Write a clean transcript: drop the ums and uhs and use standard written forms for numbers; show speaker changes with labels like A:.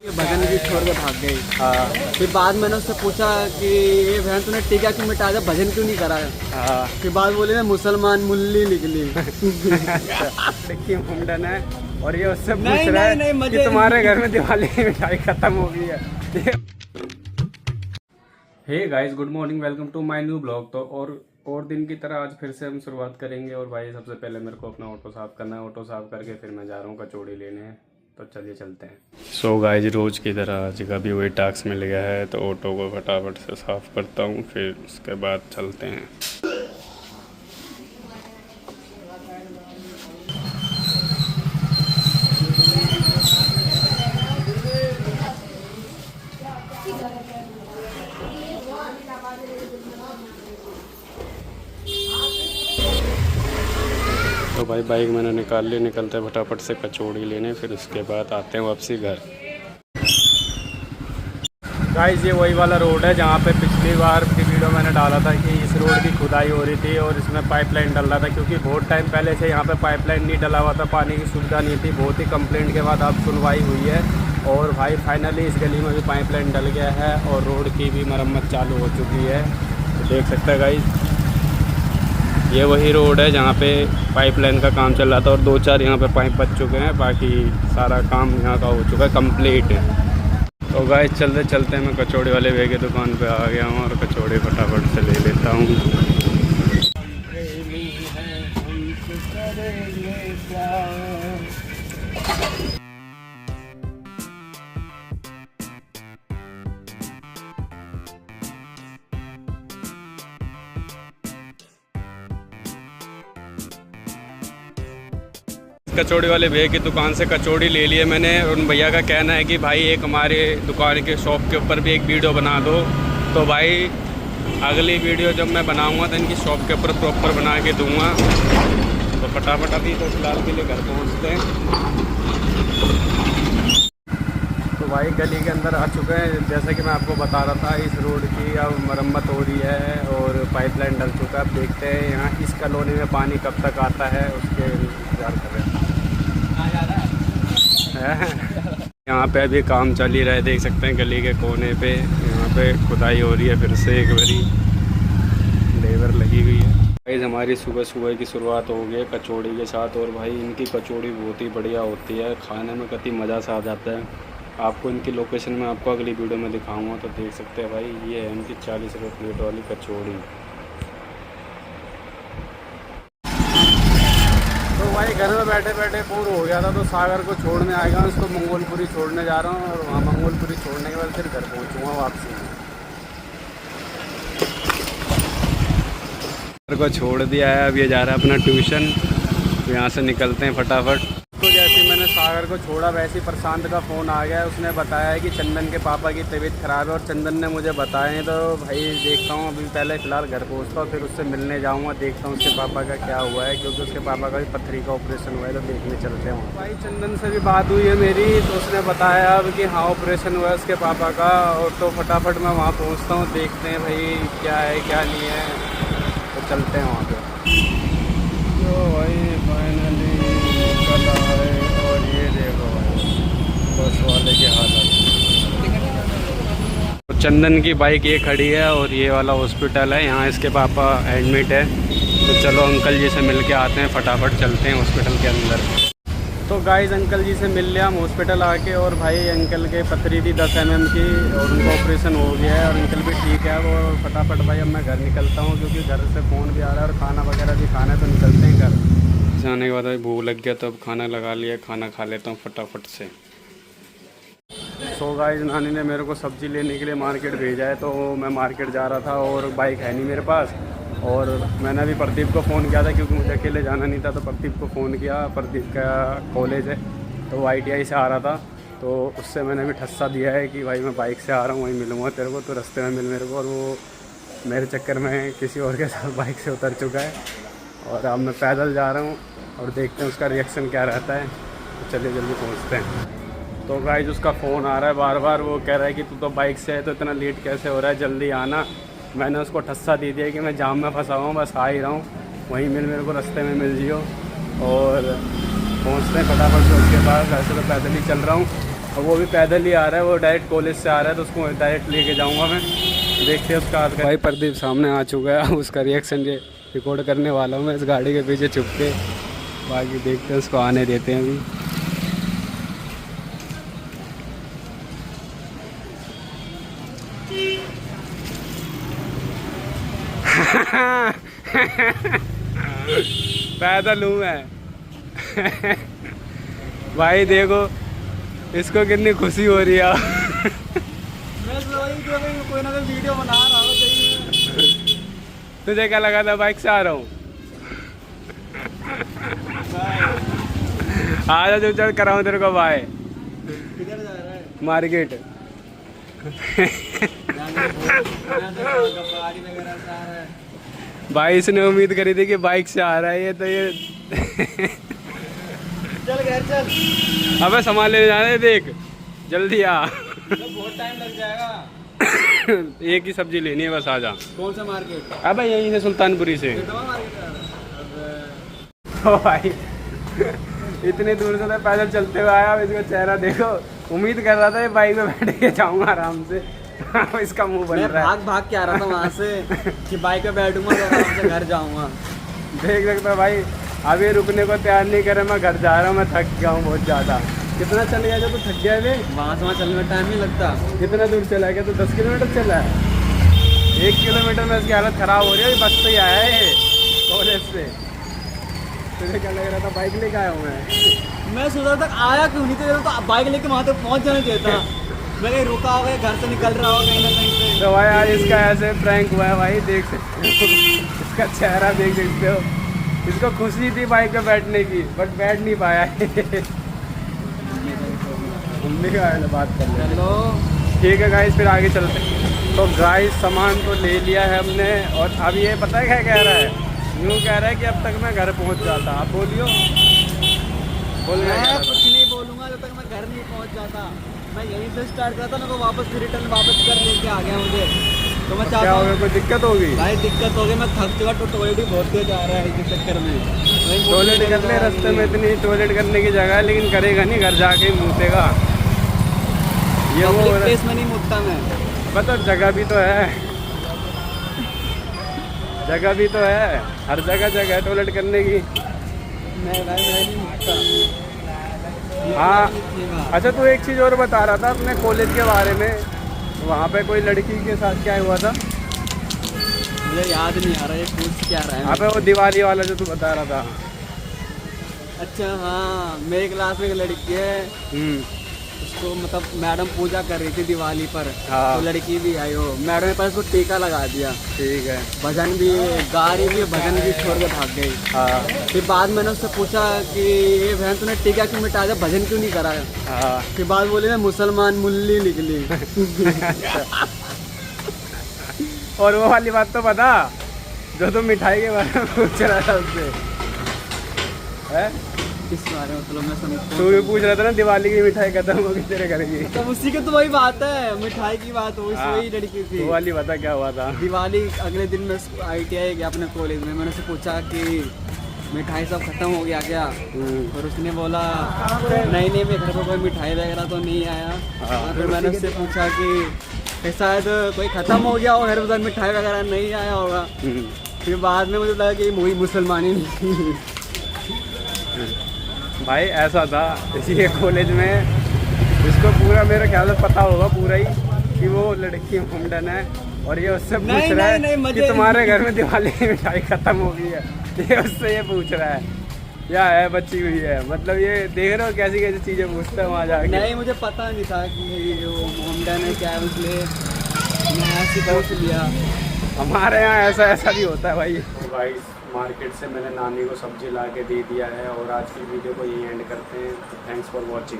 A: भजन भी छोड़ के भाग गई।
B: हाँ
A: फिर बाद मैंने उससे पूछा कि ये बहन तूने टीका क्यों मिटा दिया, भजन क्यों नहीं करा।
B: हाँ
A: फिर बाद बोले मैं मुसलमान मुल्ली निकली।
B: लड़की मुंडन है और ये उससे पूछ
A: नहीं,
B: रहा है
A: नहीं, नहीं,
B: कि
A: मजे
B: तुम्हारे घर में दिवाली की मिठाई खत्म हो गई है। Hey guys, good morning, welcome to my new blog. तो और दिन की तरह आज फिर से हम शुरुआत करेंगे। और भाई सबसे पहले मेरे को अपना ऑटो साफ करना है। ऑटो साफ करके फिर मैं जा रहा हूँ कचौड़ी लेने। तो चलिए चलते हैं। सो गाइस, रोज़ की तरह आज का भी वही टास्क मिल गया है। तो ऑटो को फटाफट से साफ करता हूँ, फिर उसके बाद चलते हैं। तो भाई बाइक मैंने निकाल ली, निकलते हैं फटाफट से कचौड़ी लेने, फिर उसके बाद आते हैं वापसी घर। गाइस, ये वही वाला रोड है जहाँ पे पिछली बार की वीडियो मैंने डाला था कि इस रोड की खुदाई हो रही थी और इसमें पाइपलाइन डल रहा था, क्योंकि बहुत टाइम पहले से यहाँ पे पाइपलाइन नहीं डला हुआ था, पानी की सुविधा नहीं थी। बहुत ही कंप्लेंट के बाद अब सुनवाई हुई है और भाई फाइनली इस गली में भी पाइपलाइन डल गया है और रोड की भी मरम्मत चालू हो चुकी है। तो देख सकते हैं गाइस, ये वही रोड है जहाँ पे पाइपलाइन का काम चल रहा था और 2-4 यहाँ पे पाइप बच चुके हैं। बाकी सारा काम यहाँ का हो चुका है, कंप्लीट है। तो गाइस चलते चलते मैं कचौड़ी वाले भैया की दुकान पे आ गया हूँ और कचौड़ी फटाफट से ले लेता हूँ। कचौड़ी वाले भैया की दुकान से कचौड़ी ले लिए मैंने और उन भैया का कहना है कि भाई एक हमारे दुकान के शॉप के ऊपर भी एक वीडियो बना दो। तो भाई अगली वीडियो जब मैं बनाऊंगा तो इनकी शॉप के ऊपर प्रॉपर बना के दूंगा। तो फटाफट अभी तो फिलहाल के लिए घर पहुंचते हैं। तो भाई गली के अंदर आ चुके हैं। जैसा कि मैं आपको बता रहा था, इस रोड की अब मरम्मत हो रही है और पाइपलाइन डल चुका है। अब देखते हैं यहाँ इस कॉलोनी में पानी कब तक आता है, उसके इंतजार कर रहे हैं। यहाँ पे अभी काम चल ही रहा है, देख सकते हैं गली के कोने पे यहाँ पे खुदाई हो रही है। फिर से एक बारी लेबर लगी हुई है। भाई हमारी सुबह सुबह की शुरुआत हो गई है कचौड़ी के साथ। और भाई इनकी कचौड़ी बहुत ही बढ़िया होती है, खाने में कति मज़ा सा आ जाता है। आपको इनकी लोकेशन में आपको अगली वीडियो में दिखाऊंगा। तो देख सकते हैं भाई, ये है इनकी 40 रुपये प्लेट वाली कचौड़ी। तो भाई घर में बैठे बैठे बोर हो गया था, तो सागर को छोड़ने आएगा। उसको मंगोलपुरी छोड़ने जा रहा हूँ और वहाँ मंगोलपुरी छोड़ने के बाद फिर घर पहुँचूँगा वापसी। घर को छोड़ दिया है, अब ये जा रहा है अपना ट्यूशन। तो यहाँ से निकलते हैं फटाफट। तो जैसे मैंने सागर को छोड़ा वैसे ही प्रशांत का फ़ोन आ गया। उसने बताया है कि चंदन के पापा की तबीयत ख़राब है और चंदन ने मुझे बताया। तो भाई देखता हूँ, अभी पहले फ़िलहाल घर पहुँचता हूँ, फिर उससे मिलने जाऊँगा। देखता हूँ उसके पापा का क्या हुआ है, क्योंकि उसके पापा का भी पथरी का ऑपरेशन हुआ है। तो देखने चलते हैं। भाई चंदन से भी बात हुई है मेरी, तो उसने बताया अब कि हाँ ऑपरेशन हुआ है उसके पापा का। और तो फटाफट मैं वहाँ पहुँचता हूँ, देखते हैं भाई क्या है क्या नहीं है। तो चलते हैं वहाँ पर। तो भाई फाइनली कल आए और ये देखो बस वाले की हालत। तो चंदन की बाइक ये खड़ी है और ये वाला हॉस्पिटल है, यहाँ इसके पापा एडमिट है। तो चलो अंकल जी से मिल के आते हैं, फटाफट चलते हैं हॉस्पिटल के अंदर। तो गाइस अंकल जी से मिल लिया हम हॉस्पिटल आके। और भाई अंकल के पथरी थी 10 mm की और उनका ऑपरेशन हो गया है और अंकल भी ठीक है। वो फटाफट भाई अब मैं घर निकलता हूँ, क्योंकि घर से फ़ोन भी आ रहा है और खाना वगैरह भी खाना है। तो निकलते हैं घर। जाने के बाद भाई भूख लग गया, तो अब खाना लगा लिया, खाना खा लेता हूँ फटाफट से। सो गाइस नानी ने मेरे को सब्ज़ी लेने के लिए मार्केट भेजा है। तो मैं मार्केट जा रहा था और बाइक है नहीं मेरे पास। और मैंने अभी प्रदीप को फ़ोन किया था, क्योंकि मुझे अकेले जाना नहीं था। तो प्रदीप को फ़ोन किया, प्रदीप का कॉलेज है तो वो ITI से आ रहा था। तो उससे मैंने भी ठस्सा दिया है कि भाई मैं बाइक से आ रहा हूँ, वहीं मिलूँगा तेरे को, तो रास्ते में मिल मेरे को। और वो मेरे चक्कर में किसी और के साथ बाइक से उतर चुका है और अब मैं पैदल जा रहा हूँ और देखते हैं उसका रिएक्शन क्या रहता है। तो चलिए जल्दी पहुँचते हैं। तो गाइस उसका फ़ोन आ रहा है बार बार। वो कह रहा है कि तू तो बाइक से है तो इतना लेट कैसे हो रहा है, जल्दी आना। मैंने उसको ठस्सा दे दिया कि मैं जाम में फंसा हुआ हूँ, बस आ ही रहा हूँ, वहीं मेरे को रास्ते में मिल जियो। और पहुँचते हैं फटाफट से उसके बाद। वैसे तो पैदल ही चल रहा हूँ और वो भी पैदल ही आ रहा है, वो डायरेक्ट कॉलेज से आ रहा है, तो उसको डायरेक्ट लेके जाऊंगा मैं। देखते हैं उसका। भाई प्रदीप सामने आ चुका है, उसका रिएक्शन ये रिकॉर्ड करने वाला हूँ मैं इस गाड़ी के पीछे छुप के। बाकी देखते हैं, उसको आने देते हैं अभी। पैदल हूँ मैं। भाई देखो इसको कितनी खुशी हो रही है।
A: मैं कोई ना कोई वीडियो बना रहा हूँ।
B: तुझे क्या लगा था बाइक से आ रहा हूँ? आ जा, चल कराऊँ तेरे को भाई।
A: किधर जा रहा है?
B: मार्केट।
A: गाड़ी वगैरह से आ रहा है।
B: भाई इसने उम्मीद करी थी कि बाइक से आ रहा है ये, तो ये
A: चल घर चल।
B: अबे सामान लेने जाने देख, जल्दी आ।
A: बहुत टाइम लग जाएगा।
B: एक ही सब्जी लेनी है बस, आ जा।
A: कौन सा मार्केट?
B: अबे यहीं से सुल्तानपुरी से। ओ भाई इतने दूर से तो पैदल चलते हुए आया। अब इसका चेहरा देखो, उम्मीद कर रहा था ये बाइक में बैठ के जाऊंगा आराम से। इसका मुंह बन रहा है।
A: भाग भाग के आ रहा था वहाँ से कि बाइक पे बैठूंगा तो आराम से घर जाऊंगा।
B: देख सकता भाई, अभी रुकने को तैयार नहीं करे। मैं घर जा रहा हूँ, मैं थक गया हूँ बहुत ज़्यादा। कितना चल गया जब तो थक गया है?
A: वहाँ से वहाँ चलने में टाइम नहीं लगता।
B: कितना दूर चला गया? तो 10 किलोमीटर चला है। 1 किलोमीटर में इसकी हालत ख़राब हो रही है। बस से ही आया है ये कॉलेज से। तुझे क्या लग रहा था बाइक लेके आया हूँ
A: मैं सोच रहा था आया क्यों नहीं, तो बाइक लेके वहाँ तक पहुँच जाना चाहिए था। मैं कहीं रुका होगा, घर से निकल रहा होगा कहीं ना कहीं से।
B: तो भाई आज इसका ऐसे प्रैंक हुआ है भाई, देख सकते हो। इसका चेहरा देख सकते हो। इसको खुशी थी बाइक पे बैठने की, बट बैठ नहीं पाया। मम्मी का बात कर ले।
A: चलो
B: ठीक है गाइस, फिर आगे चलते हैं। तो गाइस सामान तो ले लिया है हमने, और अब ये पता है क्या कह रहा है? यूँ कह रहा है कि अब तक मैं घर पहुंच जाता। आप बोलियो।
A: मैं कुछ नहीं बोलूँगा जब तक मैं घर नहीं पहुँच जाता। मैं यहीं से स्टार्ट करता, मेरे को वापस फिर रिटर्न वापस कर लेके आ गया मुझे। तो मैं चाहता हूँ
B: कोई दिक्कत होगी
A: भाई, दिक्कत हो गई। मैं थक चुका, तो टॉयलेट भी बहुत तेज आ रहा है इस चक्कर में।
B: टॉयलेट कर ले, रास्ते में इतनी टॉयलेट करने की जगह है, लेकिन करेगा नहीं, घर जाके ही मूतेगा। ये वो
A: प्लेस में नहीं मुतता मैं।
B: पता जगह भी तो है, जगह भी तो है, हर जगह जगह है टॉयलेट करने की।
A: मैं नहीं मुतता।
B: हाँ अच्छा, तू एक चीज़ और बता रहा था अपने कॉलेज के बारे में। वहाँ पे कोई लड़की के साथ क्या हुआ था?
A: मुझे याद नहीं आ रहा है, पूछ क्या रहा है।
B: वहाँ पे वो दिवाली वाला जो तू बता रहा था।
A: अच्छा हाँ, मेरे क्लास में एक लड़की है, उसको मतलब मैडम पूजा कर रही थी दिवाली पर।
B: हाँ।
A: तो लड़की भी आई हो, मैडम ने पास उसको टीका लगा दिया।
B: ठीक है।
A: भजन भी गा रही थी, भजन भी छोड़ के भाग गई।
B: हाँ।
A: फिर बाद मैंने उससे पूछा कि ये बहन तूने टीका क्यों मिटा दिया, भजन क्यों नहीं करा?
B: हाँ।
A: फिर बाद बोली मैं मुसलमान मुल्ली निकली।
B: और वो वाली बात तो बता जो तुम मिठाई के बारे में पूछ रहा था उससे, है?
A: किस बारे में? मतलब मैं समझ,
B: तू भी पूछ रहा था ना दिवाली की मिठाई खत्म होगी तेरे घर की।
A: तब उसी की तो वही बात है, मिठाई की बात हो।
B: हाँ।
A: वही लड़की थी।
B: वो वाली बता क्या हुआ था?
A: दिवाली अगले दिन मैं ITI गया अपने कॉलेज में। मैंने उससे पूछा कि मिठाई सब खत्म हो गया क्या? और उसने बोला नहीं मेरे घर पर कोई मिठाई वगैरह तो नहीं आया।
B: हाँ।
A: फिर मैंने उससे पूछा कि शायद कोई ख़त्म हो गया और घर पर मिठाई वगैरह नहीं आया होगा। फिर बाद में मुझे लगा कि वही मुसलमानी नहीं।
B: भाई ऐसा था इसी कॉलेज में, इसको पूरा मेरे ख्याल से पता होगा पूरा ही कि वो लड़की मुंडन है, और ये उससे पूछ रहा है कि तुम्हारे घर में दिवाली की मिठाई खत्म हो गई है। ये उससे ये पूछ रहा है या है बच्ची हुई है। मतलब ये देख रहे हो कैसी कैसी चीज़ें पूछता है वहाँ जाके।
A: नहीं मुझे पता नहीं था कि वो मुंडन है क्या है, इसलिए मैं ऐसे पूछ लिया।
B: हमारे यहाँ ऐसा ऐसा भी होता है भाई। मार्केट से मैंने नानी को सब्जी ला के दे दिया है, और आज की वीडियो को यहीं एंड करते हैं। Thanks for watching.